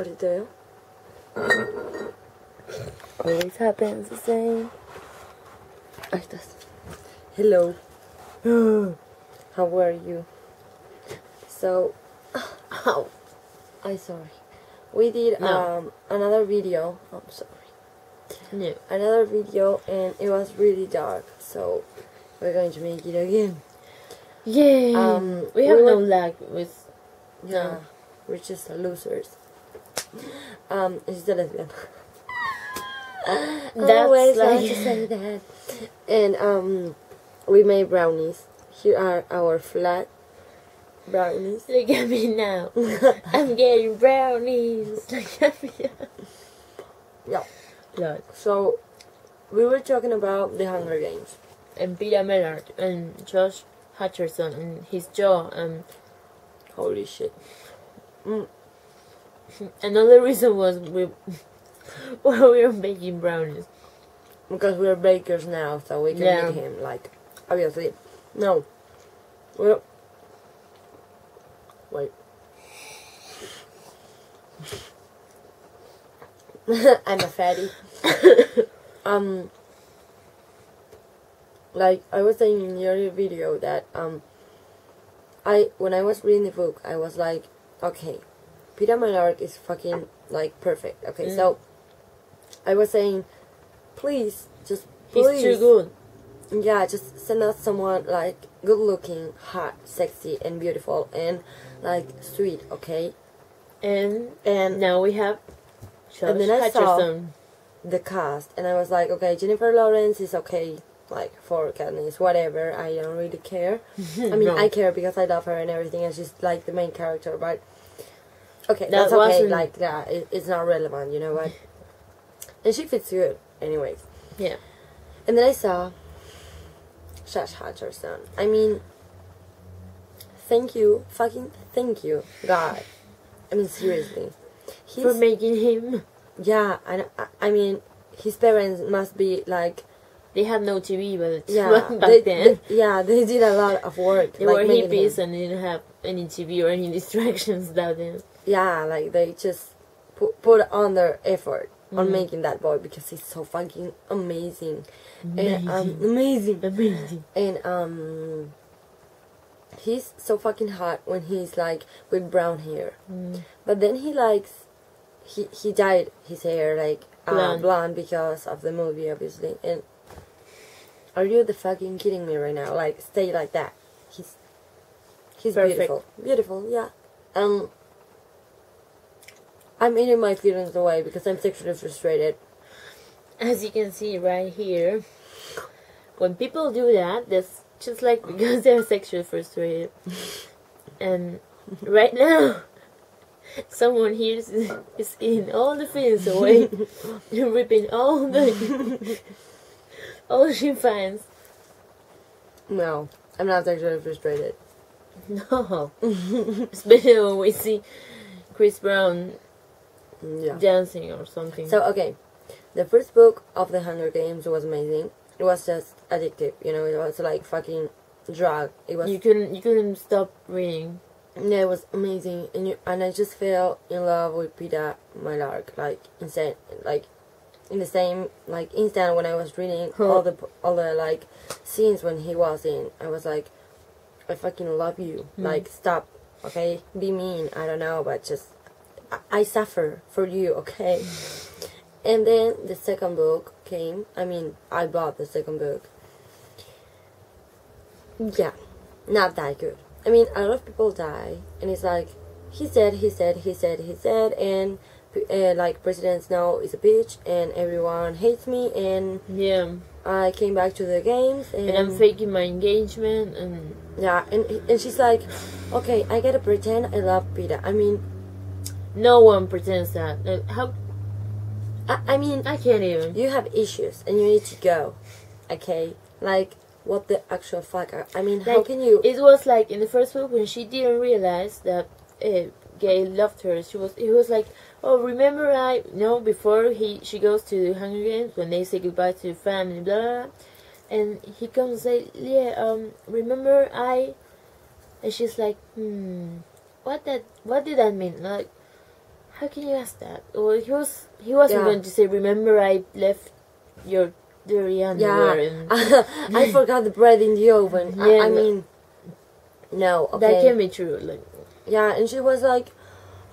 Ahorita always happens the same. Ahí estás. Hello. How are you? So, ow. I'm sorry. We did another video. I'm sorry. No. Another video, and it was really dark. So we're going to make it again. Yeah. We have no luck with. Yeah, we're just losers. She's a lesbian. Always like to say that. And we made brownies. Here are our flat brownies. Look at me now. I'm getting brownies. Look at me. Yeah. Blood. So we were talking about the Hunger Games. And Peter Mellard and Josh Hutcherson and his jaw and holy shit. Another reason was why we were baking brownies. Because we're bakers now, so we can meet him, like, obviously. No. Well, wait. I'm a fatty. Like I was saying in the earlier video that when I was reading the book, I was like, okay, Peter Mellard is fucking like perfect. Okay, so I was saying, please, just please. He's too good. Yeah, just send us someone like good looking, hot, sexy, and beautiful, and like sweet. Okay. And now we have. Josh and then I Hutcherson. saw the cast, and I was like, okay, Jennifer Lawrence is okay, like for Katniss, whatever. I don't really care. I mean, I care because I love her and everything, and she's like the main character. But okay, that's okay. Like, yeah, it's not relevant, you know what? And she fits good, anyways. Yeah. And then I saw Josh Hutcherson. I mean, thank you, fucking thank you, God. I mean, seriously. For making him. Yeah, I mean, his parents must be like. They had no TV, but back then. They did a lot of work. They were hippies and didn't have any TV or any distractions back then. Yeah, like they just put on their effort on making that boy because he's so fucking amazing. Amazing. And he's so fucking hot when he's like with brown hair. But then he likes. He dyed his hair like blonde because of the movie, obviously. And are you the fucking kidding me right now? Like, stay like that. He's perfect. Beautiful, yeah. I'm eating my feelings away because I'm sexually frustrated. As you can see right here, when people do that, that's just like because they're sexually frustrated. And right now, someone here is eating all the feelings away and ripping all she finds. No, I'm not sexually frustrated. No. Especially when we see Chris Brown dancing or something. So, okay. The first book of the Hunger Games was amazing. It was just addictive, you know, it was like fucking drug. It was. You couldn't stop reading. Yeah, it was amazing, and I just fell in love with Peter Mellard, like insane, like in the same like instant when I was reading all the like scenes when he was in. I was like, I fucking love you. Like, stop, okay? Be mean. I don't know, but just I suffer for you, okay? And then the second book came. I mean, I bought the second book. Yeah, not that good. I mean, a lot of people die, and it's like, he said, and like President Snow is a bitch, and everyone hates me, and I came back to the games, and I'm faking my engagement, and and she's like, okay, I gotta pretend I love Peter. I mean, no one pretends that. How? I mean, I can't even. You have issues, and you need to go, okay? Like, what the actual fuck? I mean, like, how can you? It was like in the first book when she didn't realize that Gay loved her. It was like, oh, remember before she goes to the Hunger Games when they say goodbye to the family, blah, blah, blah, and he comes and say, remember and she's like, what did that mean? Like, how can you ask that? Well, he wasn't going to say, remember I left your dirty underwear. And I forgot the bread in the oven. Yeah, I mean, no, okay. That can be true. Like, yeah, and she was like,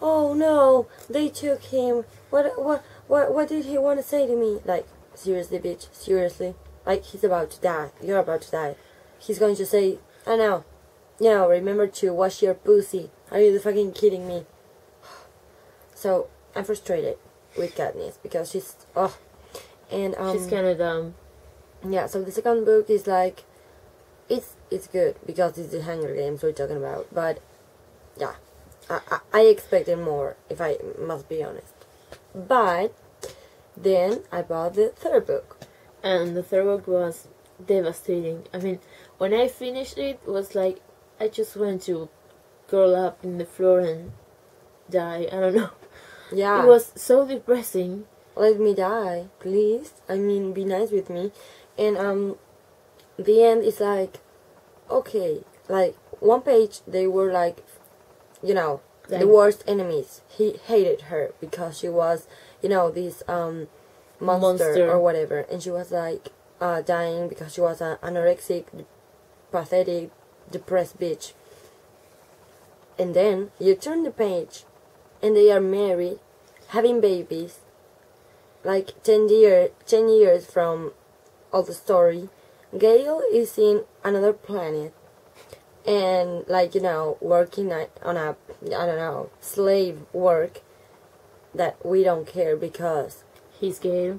oh no, they took him. What did he want to say to me? Like, seriously, bitch, seriously. Like, he's about to die. You're about to die. He's going to say, I know. You know, remember to wash your pussy. Are you fucking kidding me? So, I'm frustrated with Katniss because she's, and, she's kind of dumb. Yeah, so the second book is like, it's good because it's the Hunger Games we're talking about, but, yeah, I expected more, if I must be honest. But, then I bought the third book. And the third book was devastating. I mean, when I finished it, it was like, I just wanted to curl up in the floor and die. I don't know. Yeah. It was so depressing. Let me die, please. I mean, be nice with me. And, the end is like, okay, like, one page, they were like, you know, the worst enemies. He hated her because she was, you know, this, monster or whatever. And she was like, dying because she was an anorexic, pathetic, depressed bitch. And then you turn the page and they are married, having babies, like 10 years from all the story. Gale is in another planet and, like, you know, working on a, I don't know, slave work that we don't care because he's gay.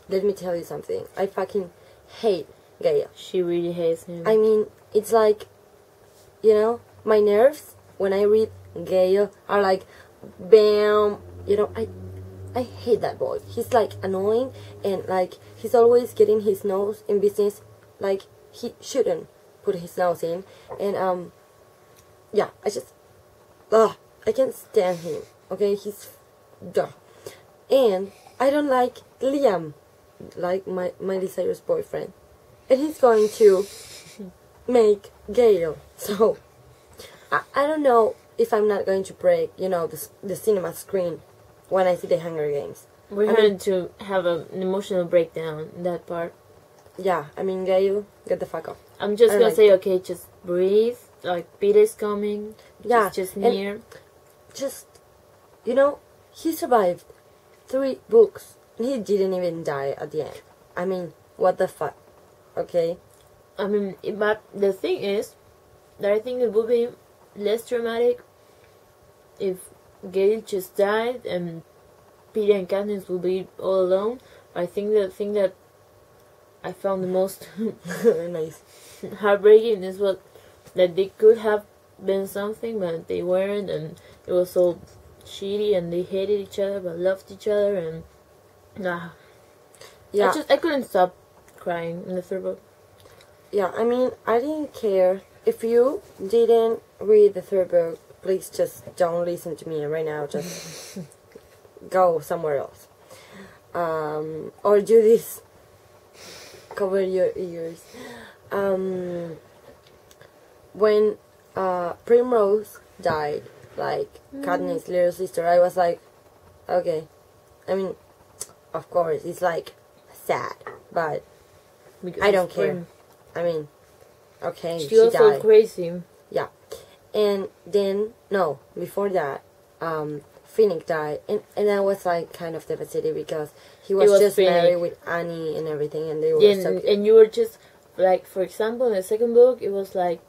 Let me tell you something. I fucking hate Gale. She really hates him. I mean, it's like, you know, my nerves when I read Gale are like, bam. You know, I hate that boy. He's like annoying and like he's always getting his nose in business like he shouldn't put his nose in. And yeah, I can't stand him. Okay, he's duh. And I don't like Liam, like my Cyrus boyfriend, and he's going to make Gale. So I don't know if I'm not going to break, you know, the cinema screen when I see the Hunger Games. We're going to have an emotional breakdown in that part. Yeah, I mean, Gale, get the fuck off. I'm just gonna say, okay, just breathe. Like, Peter's coming. Yeah, just near. Just, you know, he survived 3 books. And he didn't even die at the end. I mean, what the fuck? Okay? I mean, but the thing is that I think it would be less dramatic if Gale just died and Peter and Katniss will be all alone. I think the thing that I found the most nice heartbreaking is that they could have been something, but they weren't, and it was so shitty, and they hated each other but loved each other, and yeah, I couldn't stop crying in the third book. Yeah, I mean, I didn't care. If you didn't read the third book, please just don't listen to me right now. Just go somewhere else, or do this. Cover your ears. When Primrose died, like Katniss' little sister, I was like, okay. I mean, of course, it's like sad, but because I don't care. I mean, okay, she also died. Crazy. Yeah, and then no, before that, Finnick died, and I was like kind of devastated because he was just Finnick. Married with Annie and everything, and they were so cute. And you were just like, for example, in the second book, it was like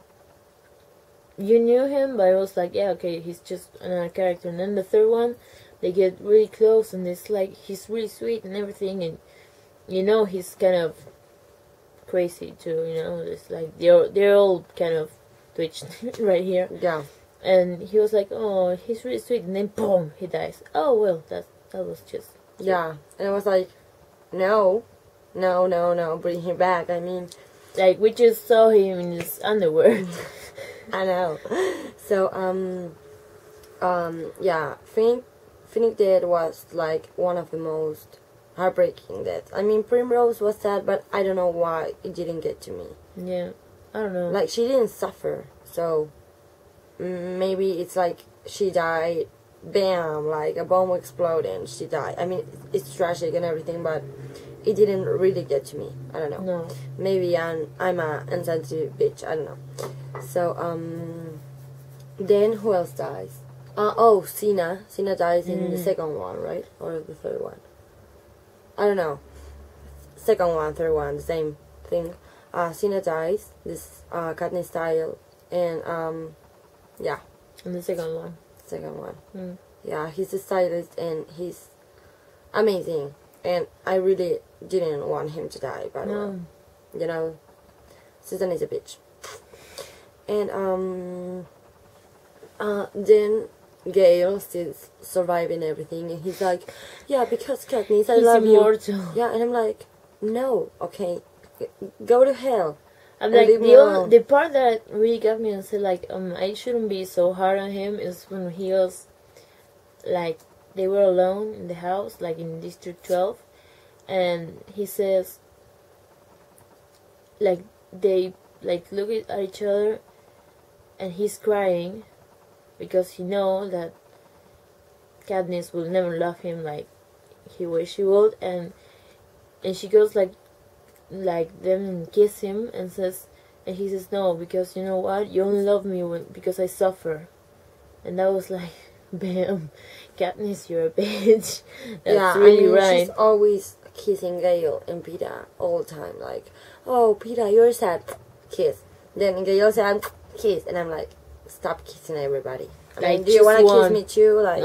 you knew him, but it was like, yeah, okay, he's just another character. And then the third one, they get really close, and it's like he's really sweet and everything, and you know he's kind of crazy too. You know, it's like they're all kind of twitched right here. Yeah. And he was like, oh, he's really sweet, and then boom, he dies. Oh well, that was just yeah. And I was like, no, bring him back. I mean, like, we just saw him in his underwear. I know. So yeah, Finnick death was like one of the most heartbreaking deaths. I mean, Primrose was sad, but I don't know why it didn't get to me. Yeah, I don't know. Like, she didn't suffer, so maybe it's like she died bam, like a bomb exploded and she died. I mean, it's tragic and everything, but it didn't really get to me. I don't know. No. Maybe I'm a insensitive bitch. I don't know. So then who else dies? Oh, Cena. Cena dies in the second one, right? Or the third one? I don't know. Second one, third one, the same thing. Cena dies. This Katniss style, and yeah. And the second one. Second one. Yeah, he's a stylist and he's amazing. And I really didn't want him to die, but you know, Susan is a bitch. And then Gale still surviving everything, and he's like, yeah, because Katniss, I love immortal. you. Yeah, and I'm like, no, okay, go to hell. I'm like, the part that really got me and said like, I shouldn't be so hard on him is when he was like, they were alone in the house, like in District 12, and he says, like, they like look at each other, and he's crying because he knows that Katniss will never love him like he wished she would, and she goes like them and kiss him and says, and he says no, because you know what, you only love me because I suffer. And that was like, bam, Katniss, you're a bitch. That's really right. She's always kissing Gale and Peeta all the time, like, oh Peeta, you're sad, kiss. Then Gale said kiss, and I'm like, stop kissing everybody. I mean, do you want to kiss me too? Like